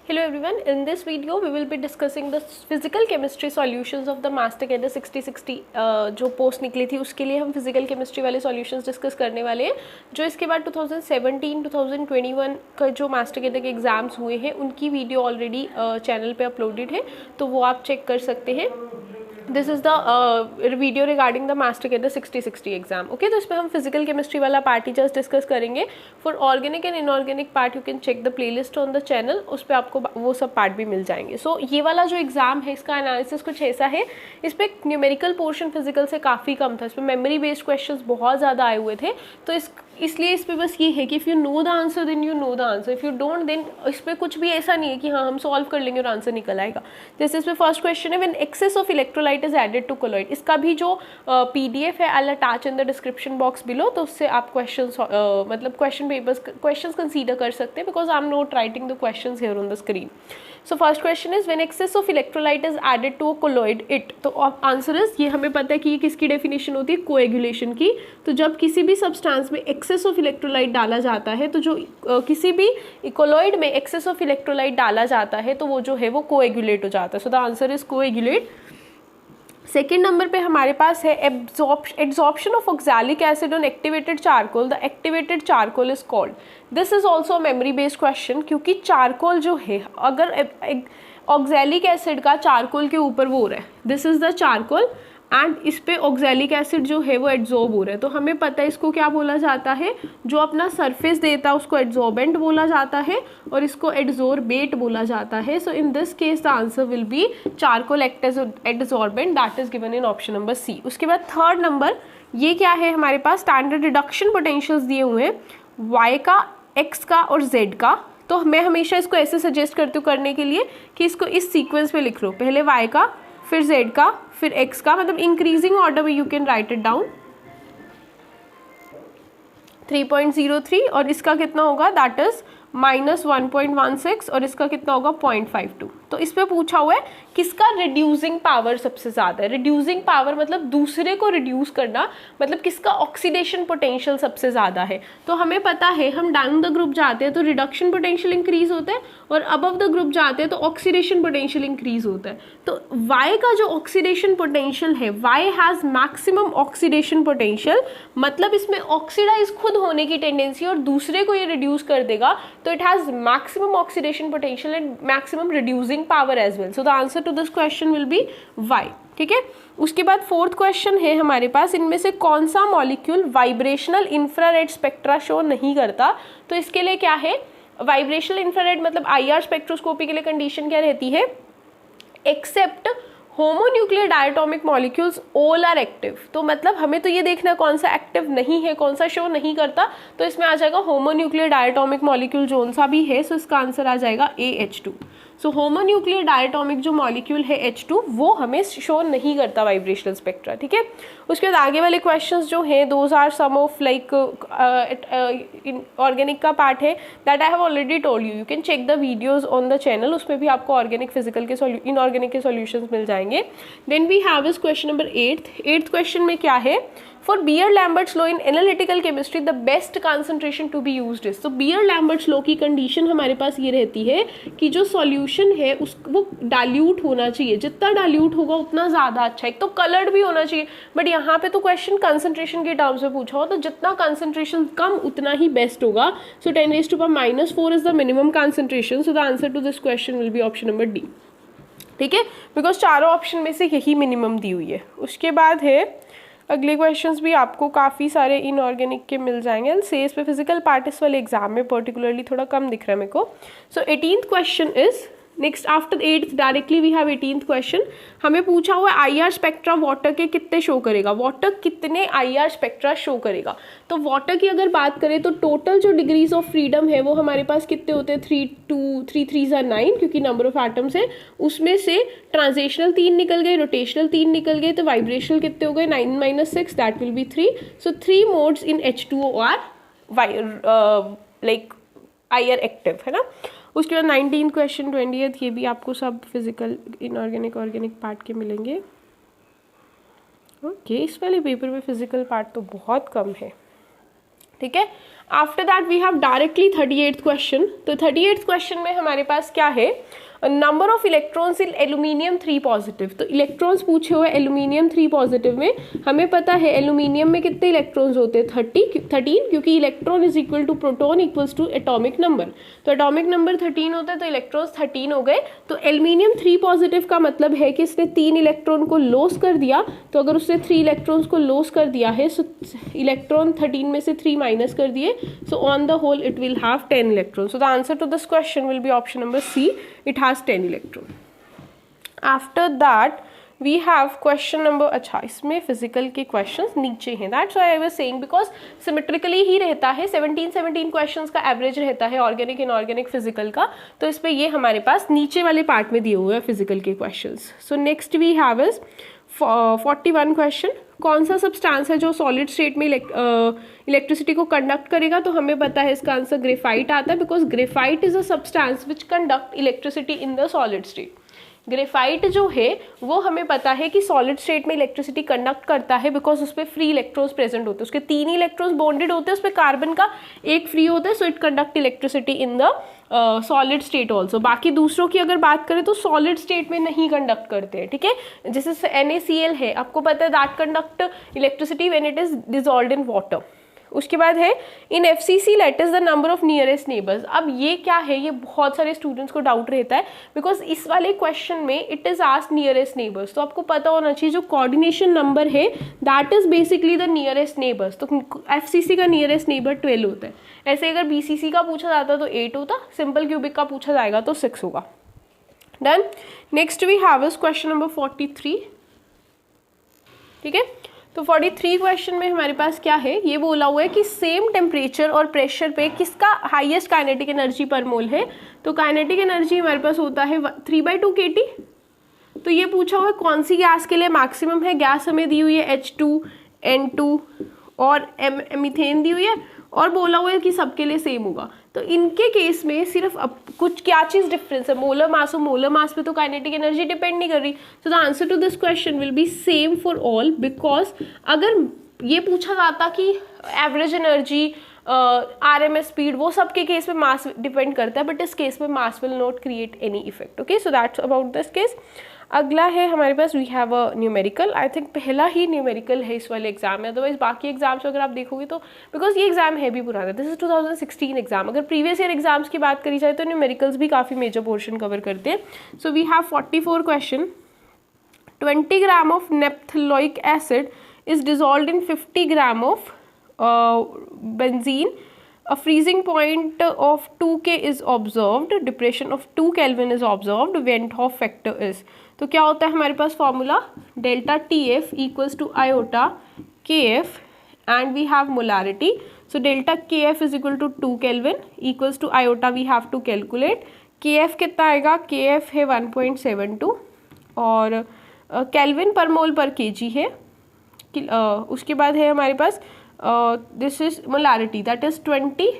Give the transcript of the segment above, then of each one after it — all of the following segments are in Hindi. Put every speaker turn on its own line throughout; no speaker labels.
Hello everyone, in this video we will be discussing the physical chemistry solutions of the master cadre 6060 जो पोस्ट निकली थी उसके लिए हम फिजिकल केमिस्ट्री वाले सॉल्यूशंस डिस्कस करने वाले हैं। जो इसके बाद 2017-2021 का जो मास्टर cadre के एग्जाम्स हुए हैं उनकी वीडियो ऑलरेडी चैनल पे अपलोडेड है, तो वो आप चेक कर सकते हैं। This is the video regarding the master cadre 6060 exam. Okay, तो इसमें हम फिजिकल केमिस्ट्री वाला पार्ट ही जस्ट डिस्कस करेंगे। For organic and inorganic part you can check the playlist on the channel, उस पर आपको वो सब पार्ट भी मिल जाएंगे। सो ये वाला जो एग्जाम है इसका एनालिसिस कुछ ऐसा है, इस पर न्यूमेरिकल पोर्शन फिजिकल से काफ़ी कम था, इसमें मेमोरी बेस्ड क्वेश्चंस बहुत ज़्यादा आए हुए थे। तो इसलिए इस पर बस ये है कि if you know the answer then you know the answer, if you don't then इस पर कुछ भी ऐसा नहीं है कि हाँ हम सॉल्व कर लेंगे और आंसर निकल आएगा। जैसे इसमें फर्स्ट क्वेश्चन है, when excess of electrolyte is added to colloid. इसका भी जो PDF है I will attach in the description box below, तो उससे आप मतलब क्वेश्चन पेपर्स क्वेश्चंस कंसीडर कर सकते हैं, because I am not writing the questions here on the screen. So first question is when excess of electrolyte is added to a colloid it, तो आंसर इज, ये हमें पता है कि ये किसकी डेफिनेशन होती है, कोएगुलेशन की। तो जब किसी भी सब्सटेंस में एक्सेस ऑफ इलेक्ट्रोलाइट डाला जाता है, तो जो किसी भी कोलॉइड में एक्सेस ऑफ इलेक्ट्रोलाइट डाला जाता है तो वो जो है वो कोएगुलेट हो जाता है। सो the answer is coagulate. Second number पे हमारे पास है absorption of oxalic acid on activated charcoal, the activated charcoal is called. This is also memory based question, क्योंकि चारकोल जो है अगर ऑक्सैलिक एसिड का चारकोल के ऊपर वो हो रहा है, this is the charcoal and इस पे ऑक्सैलिक एसिड जो है वो एड्जॉर्ब हो रहा है, तो हमें पता है इसको क्या बोला जाता है, जो अपना सरफेस देता है उसको एड्जॉर्बेंट बोला जाता है और इसको एड्जॉर्बेट बोला जाता है। So in this case the answer will be charcoal act as adsorbent, that is given in option number C. उसके बाद थर्ड नंबर, ये क्या है हमारे पास, स्टैंडर्ड रिडक्शन पोटेंशियल्स दिए हुए हैं y का, x का और z का। तो मैं हमेशा इसको ऐसे सजेस्ट करती हूँ करने के लिए कि इसको इस सीक्वेंस में लिख लो, पहले y का, फिर z का, फिर x का, मतलब इंक्रीजिंग ऑर्डर में you can write it down. 3.03 और इसका कितना होगा, दैट इज -1.16 और इसका कितना होगा 0.52। तो इस पे पूछा हुआ है किसका रिड्यूसिंग पावर सबसे ज़्यादा है। रिड्यूसिंग पावर मतलब दूसरे को रिड्यूस करना, मतलब किसका ऑक्सीडेशन पोटेंशियल सबसे ज़्यादा है। तो हमें पता है हम डाउन द ग्रुप जाते हैं तो रिडक्शन पोटेंशियल इंक्रीज होता है और अबव द ग्रुप जाते हैं तो ऑक्सीडेशन पोटेंशियल इंक्रीज होता है। तो Y का जो ऑक्सीडेशन पोटेंशियल है, Y has maximum oxidation potential, मतलब इसमें ऑक्सीडाइज खुद होने की टेंडेंसी और दूसरे को ये रिड्यूस कर देगा, तो it has maximum oxidation potential and maximum reducing power as well. So the answer to this question will be Y। ठीक है, उसके बाद फोर्थ क्वेश्चन है हमारे पास, इनमें से कौन सा molecule vibrational infrared spectra show नहीं करता। तो इसके लिए क्या है, वाइब्रेशनल इंफ्रारेड मतलब IR स्पेक्ट्रोस्कोपी के लिए कंडीशन क्या रहती है, except homonuclear diatomic molecules all are active. तो मतलब हमें तो ये देखना कौन सा एक्टिव नहीं है, कौन सा शो नहीं करता, तो इसमें आ जाएगा होमोन्यूक्लियर डायटोमिक मॉलिक्यूल जो सा भी है, सो इसका आंसर आ जाएगा AH2। सो होमोन्यूक्लियर डायटोमिक जो मॉलिक्यूल है H2 वो हमें शो नहीं करता वाइब्रेशनल स्पेक्ट्रा। ठीक है, उसके बाद आगे वाले क्वेश्चंस जो हैं those are some of like organic का पार्ट है, that I have already told you, you can check the videos on the channel, उसमें भी आपको ऑर्गेनिक फिजिकल के इनऑर्गेनिक के सॉल्यूशंस मिल जाएंगे। Then we have is question number 8th question में क्या है, for Beer-Lambert's law in analytical chemistry the best concentration to be used is। तो Beer-Lambert's law की कंडीशन हमारे पास ये रहती है कि जो सॉल्यूशन है उस वो डाल्यूट होना चाहिए, जितना डाल्यूट होगा उतना ज़्यादा अच्छा। एक तो कलर्ड भी होना चाहिए, बट यहाँ पे तो क्वेश्चन कंसंट्रेशन के टर्म्स में पूछा हो, तो जितना कंसंट्रेशन कम उतना ही बेस्ट होगा। So 10⁻⁴ is the minimum concentration, so the answer to this question will be option number D. ठीक है, बिकॉज चारों ऑप्शन में से यही मिनिमम दी हुई है। उसके बाद है अगले क्वेश्चंस भी आपको काफ़ी सारे इनऑर्गेनिक के मिल जाएंगे। से इस पे फिजिकल पार्ट इस वाले एग्जाम में पर्टिकुलरली थोड़ा कम दिख रहा है मेरे को। So 18th question is next after 8th directly we have 18th question. हमें पूछा हुआ IR स्पेक्ट्रा वाटर के कितने शो करेगा, वाटर कितने IR स्पेक्ट्रा शो करेगा। तो वाटर की अगर बात करें तो टोटल जो डिग्रीज ऑफ फ्रीडम है वो हमारे पास कितने होते हैं, 3 3 are 9, क्योंकि नंबर ऑफ एटम्स है, उसमें से ट्रांजिशनल 3 निकल गए, रोटेशनल 3 निकल गए, तो वाइब्रेशनल कितने हो गए, 9 - 6 that will be 3। So 3 modes in H2O are like IR active, है ना। उसके बाद 19th क्वेश्चन 20th, ये भी आपको सब फिजिकल इनऑर्गेनिक ऑर्गेनिक पार्ट के मिलेंगे। ओके, इस वाले पेपर में फिजिकल पार्ट तो बहुत कम है। ठीक है। After that we have directly 38th question. तो 38th क्वेश्चन में हमारे पास क्या है, number of electrons in aluminium 3 positive. तो इलेक्ट्रॉन्स पूछे हुए एल्यूमिनियम 3 पॉजिटिव में, हमें पता है एल्यूमिनियम में कितने इलेक्ट्रॉन्स होते हैं 13, क्योंकि electron is equal to proton equals to atomic number. तो एटॉमिक नंबर 13 होता है, तो इलेक्ट्रॉन्स 13 हो गए। तो एल्यूमिनियम 3 पॉजिटिव का मतलब है कि इसने 3 इलेक्ट्रॉन को लॉस कर दिया। तो अगर उसने 3 इलेक्ट्रॉन्स को लॉस कर दिया है, सो इलेक्ट्रॉन 13 में से 3 माइनस कर दिए, so on the whole it will have 10 electron. So the answer to this question will be option number C, it has 10 electron. After that we have question number, अच्छा इसमें फिजिकल के क्वेश्चंस नीचे हैं, that's why I was saying, because symmetrically ही रहता है, 17 क्वेश्चंस का एवरेज रहता है ऑर्गेनिक इनऑर्गेनिक फिजिकल का। तो इस पे ये हमारे पास नीचे वाले पार्ट में दिए हुए हैं फिजिकल के questions. So next we have is 41 question, कौन सा सब्सटेंस है जो सॉलिड स्टेट में इलेक्ट्रिसिटी को कंडक्ट करेगा। तो हमें पता है इसका आंसर ग्रेफाइट आता है, because graphite is a substance which conduct electricity in the solid state. Graphite जो है वो हमें पता है कि सॉलिड स्टेट में इलेक्ट्रिसिटी कंडक्ट करता है, बिकॉज उस पर फ्री इलेक्ट्रॉन्स प्रेजेंट होते हैं, उसके 3 इलेक्ट्रॉन्स बॉन्डेड होते हैं, उस पर कार्बन का एक फ्री होता है, so it conduct electricity in the solid state also. बाकी दूसरों की अगर बात करें तो सॉलिड स्टेट में नहीं कंडक्ट करते हैं, ठीक है। जैसे NaCl है, आपको पता है that conduct electricity when it is dissolved in water. उसके बाद है in FCC lattice the number of nearest neighbours. अब ये क्या है, ये बहुत सारे स्टूडेंट्स को डाउट रहता है, बिकॉज इस वाले क्वेश्चन में it is asked nearest neighbours. तो आपको पता होना चाहिए जो कोऑर्डिनेशन नंबर है that is basically the nearest neighbours. तो FCC का नियरेस्ट नेबर 12 होता है। ऐसे अगर BCC का पूछा जाता तो 8 होता, सिंपल क्यूबिक का पूछा जाएगा तो 6 होगा। Done. Next we have is question number 43, ठीक है। तो 43 क्वेश्चन में हमारे पास क्या है, ये बोला हुआ है कि सेम टेम्परेचर और प्रेशर पे किसका हाईएस्ट काइनेटिक एनर्जी पर मोल है। तो काइनेटिक एनर्जी हमारे पास होता है 3/2 kT। तो ये पूछा हुआ है कौन सी गैस के लिए मैक्सिमम है। गैस हमें दी हुई है H2, N2 और मीथेन दी हुई है, और बोला हुआ है कि सबके लिए सेम होगा। तो इनके केस में सिर्फ अब कुछ क्या चीज़ डिफरेंस है, मोलर मास और मोलर मास पे तो काइनेटिक एनर्जी डिपेंड नहीं कर रही। So the answer to this question will be same for all, because अगर ये पूछा जाता कि एवरेज एनर्जी RMS स्पीड, वो सबके केस में मास डिपेंड करता है, बट इस केस में mass will not create any effect. Okay, so that's about this case. अगला है हमारे पास we have a numerical. I think पहला ही न्यूमेरिकल है इस वाले एग्जाम में, अदरवाइज बाकी एग्जाम्स अगर आप देखोगे तो, बिकॉज ये एग्जाम है भी पुराना, दिस इज 2016 एग्जाम। अगर प्रीवियस ईयर एग्जाम्स की बात करी जाए तो न्यूमेरिकल्स भी काफ़ी मेजर पोर्शन कवर करते हैं। So we have 44 question. 20 gram of naphthoic acid is dissolved in 50 gram of benzene. A freezing point of 2K is observed. Depression of 2 Kelvin is observed. Van 't Hoff factor is. तो क्या होता है हमारे पास formula, delta TF equals to iota KF and we have molarity. So delta KF is equal to 2 kelvin equals to iota we have to calculate. KF कितना आएगा, KF है 1.72 और केल्विन पर मोल पर kg है। उसके बाद है हमारे पास this is molarity, that is 20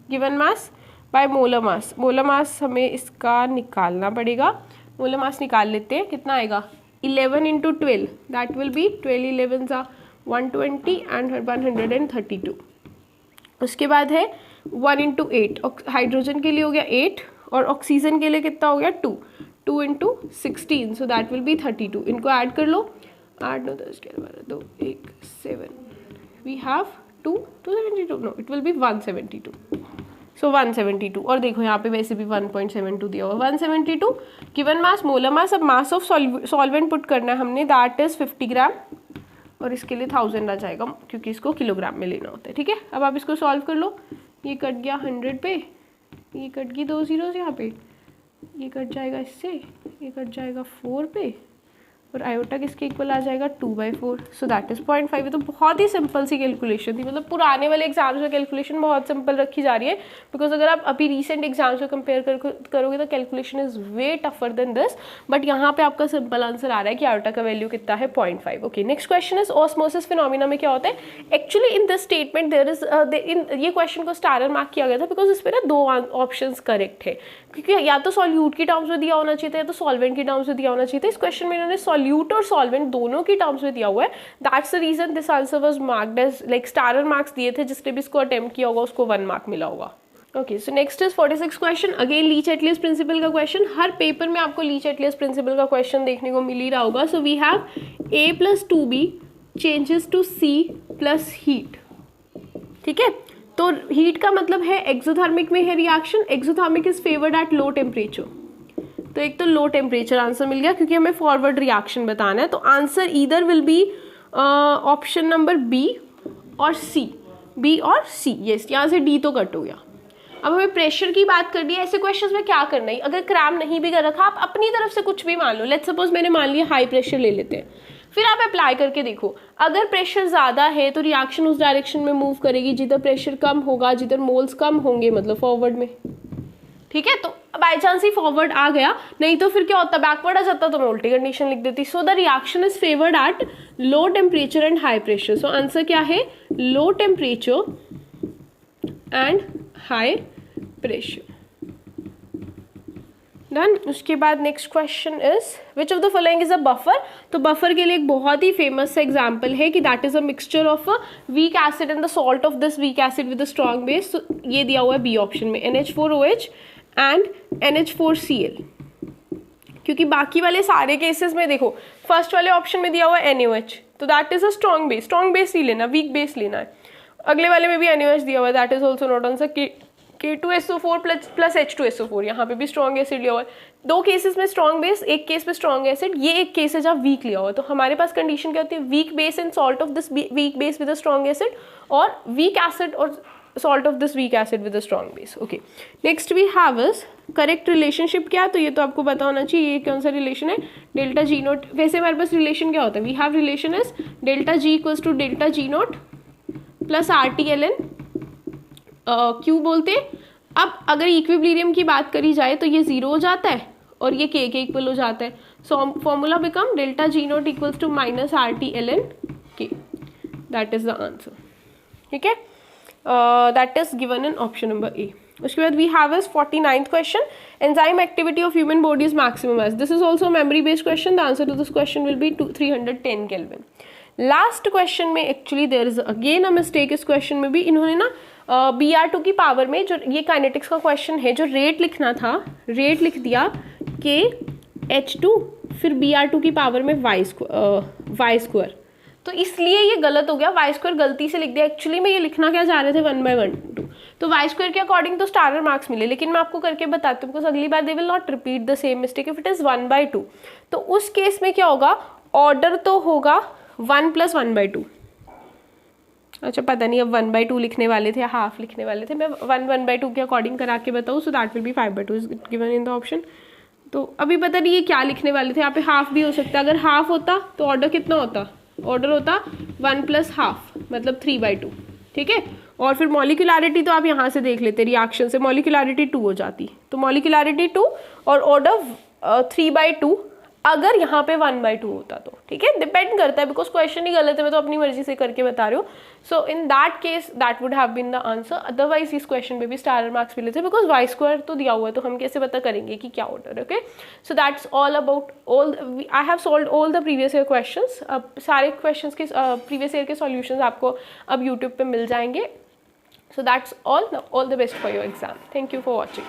given mass by molar mass. Molar mass हमें इसका निकालना पड़ेगा, मोलर मास निकाल लेते हैं, कितना आएगा 11 × 12, that will B 12 11s 120 and 132। उसके बाद है 1 × 8, हाइड्रोजन के लिए हो गया 8 और ऑक्सीजन के लिए कितना हो गया 2 × 16, सो दैट विल बी 32। इनको ऐड कर लो, 8 9 10 11 12 2 1 7, we have 272, no it will be 172, so 172। और देखो यहाँ पे वैसे भी 1.72 दिया हुआ, 172 गिवन मास मोलर मास। अब मास ऑफ सॉल्वेंट पुट करना है हमने, दैट इज 50 ग्राम और इसके लिए 1000 आ जाएगा क्योंकि इसको किलोग्राम में लेना होता है, ठीक है। अब आप इसको सॉल्व कर लो, ये कट गया 100 पे, ये कट गई 2 zeros यहाँ पे, ये कट जाएगा इससे, ये कट जाएगा 4 पे और आयोटा किसके इक्वल आ जाएगा 2/4, सो दैट इज 0.5। ये तो बहुत ही सिंपल सी कैलकुलेशन थी, मतलब पुराने वाले एग्जाम्स में कैलकुलेशन बहुत सिंपल रखी जा रही है, बिकॉज अगर आप अभी रीसेंट एग्जाम्स में कंपेयर करोगे तो calculation is way tougher than this, but यहाँ पे आपका सिंपल आंसर आ रहा है कि आयोटा का वैल्यू कितना है 0.5। Okay, next question is osmosis phenomena में क्या होता है। Actually in this statement there is ये क्वेश्चन को स्टारर मार्क किया गया था बिकॉज इस पर ना 2 ऑप्शन करेक्ट है, क्योंकि या तो सॉल्यूट की टर्म्स में दिया होना चाहिए था या तो सॉल्वेंट की टर्म्स में दिया होना चाहिए था। इस क्वेश्चन में इन्होंने सॉल्यूट और सॉल्वेंट दोनों की टर्म्स में दिया हुआ है, that's the reason this answer was marked as like starred marks दिए थे, जिसने भी इसको अटेम्प्ट किया होगा उसको 1 मार्क मिला होगा। Okay, so next is 46 question, again Le Chatelier's principle का क्वेश्चन। हर पेपर में आपको लीच-एटलियस प्रिंसिपल का क्वेश्चन देखने को मिल ही रहा होगा। So we have A + 2B changes to C + heat. ठीक है, तो हीट का मतलब है एक्सोथर्मिक में है reaction, exothermic is favoured at low temperature, तो एक तो लो टेम्परेचर आंसर मिल गया क्योंकि हमें फॉरवर्ड रिएक्शन बताना है। तो answer either will be option number B और सी, बी और सी, यस, यहाँ से डी तो कट हो गया। अब हमें प्रेशर की बात करनी है। ऐसे क्वेश्चंस में क्या करना है, अगर क्रैम नहीं भी कर रखा आप अपनी तरफ से कुछ भी मान लो, लेट्स सपोज मैंने मान लिया हाई प्रेशर ले लेते हैं, फिर आप अप्लाई करके देखो, अगर प्रेशर ज़्यादा है तो रिएक्शन उस डायरेक्शन में मूव करेगी जिधर प्रेशर कम होगा, जिधर मोल्स कम होंगे, मतलब फॉरवर्ड में। ठीक है, तो बाई चांस ही फॉरवर्ड आ गया, नहीं तो फिर क्या होता, बैकवर्ड आ जाता तो मैं उल्टी कंडीशन लिख देती। So the reaction is favoured at low temperature and high pressure. So answer क्या है, low temperature and high pressure. Done. उसके बाद next question is which of the following is a buffer. तो बफर के लिए एक बहुत ही फेमस एग्जाम्पल है कि that is a mixture of weak acid and the salt of this weak acid with a strong base. तो ये दिया हुआ है बी ऑप्शन में, NH4OH एंड NH4Cl। क्योंकि बाकी वाले सारे केसेस में देखो, फर्स्ट वाले ऑप्शन में दिया हुआ है NaOH, तो that is a strong base, strong base नहीं लेना, वीक बेस लेना है। अगले वाले में भी NaOH दिया हुआ है, that is also not answer. K2SO4 plus H2SO4, यहाँ पे भी स्ट्रॉन्ग एसिड लिया हुआ है। दो केसेस में स्ट्रॉन्ग बेस, एक केस में स्ट्रॉन्ग एसिड, ये एक केस है जहाँ वीक लिया हुआ है। तो हमारे पास कंडीशन क्या होती है, weak base and salt of this weak base with a strong acid, और वीक एसिड और salt of this weak acid with a strong base. Okay, next we have is correct relationship. क्या, तो ये तो आपको पता होना चाहिए, ये कौन सा रिलेशन है, डेल्टा G नोट। वैसे हमारे पास रिलेशन क्या होता है, we have relation is delta G equals to delta G naught plus RT/ln क्यों बोलते हैं। अब अगर इक्विलिब्रियम की बात करी जाए तो ये 0 हो जाता है और ये K के इक्वल हो जाता है। So formula become delta G nought equals to minus RT/ln K, that is the answer. ठीक है, that is given in option number A. उसके बाद we have is 49th question, enzyme activity of human body is maximum as. This is also memory based question, the answer to this question will be 310 kelvin. Last question में actually there is again a mistake. इस क्वेश्चन में भी इन्होंने ना Br2 की पावर में, जो ये काइनेटिक्स का क्वेश्चन है, जो रेट लिखना था, रेट लिख दिया KH2, फिर Br2 की पावर में y स्क्वायर, तो इसलिए ये गलत हो गया, y स्क्वायर गलती से लिख दिया। एक्चुअली में ये लिखना क्या चाह रहे थे, 1/1/2, तो y स्क्वायर के अकॉर्डिंग तो स्टारर मार्क्स मिले, लेकिन मैं आपको करके बताती हूँ बिकॉज अगली बार they will not repeat the same mistake if it is 1/2। तो उस केस में क्या होगा, ऑर्डर तो होगा 1 + 1/2। अच्छा, पता नहीं अब 1/2 लिखने वाले थे या हाफ लिखने वाले थे, मैं 1/2 के अकॉर्डिंग करा के बताऊँ। So that will B 5/2 is given in the option. तो अभी पता नहीं ये क्या लिखने वाले थे, यहाँ पे हाफ भी हो सकता है। अगर हाफ होता तो ऑर्डर कितना होता, ऑर्डर होता 1 + ½ मतलब 3/2। ठीक है, और फिर मॉलिक्यूलरिटी तो आप यहाँ से देख लेते, रिएक्शन से मॉलिक्यूलरिटी 2 हो जाती, तो मॉलिक्यूलरिटी 2 और ऑर्डर 3/2 अगर यहाँ पे 1/2 होता तो। ठीक है, डिपेंड करता है बिकॉज क्वेश्चन ही गलत है, मैं तो अपनी मर्जी से करके बता रही हूँ। So in that case that would have been the answer. Otherwise इस क्वेश्चन में भी स्टारर मार्क्स मिले थे बिकॉज y स्क्वायर तो दिया हुआ है, तो हम कैसे पता करेंगे कि क्या order. Okay, so that's all about all, I have solved all the previous year questions. अब सारे क्वेश्चंस के प्रीवियस ईयर के सॉल्यूशंस आपको अब यूट्यूब पे मिल जाएंगे। So that's all the best for your exam. Thank you for watching.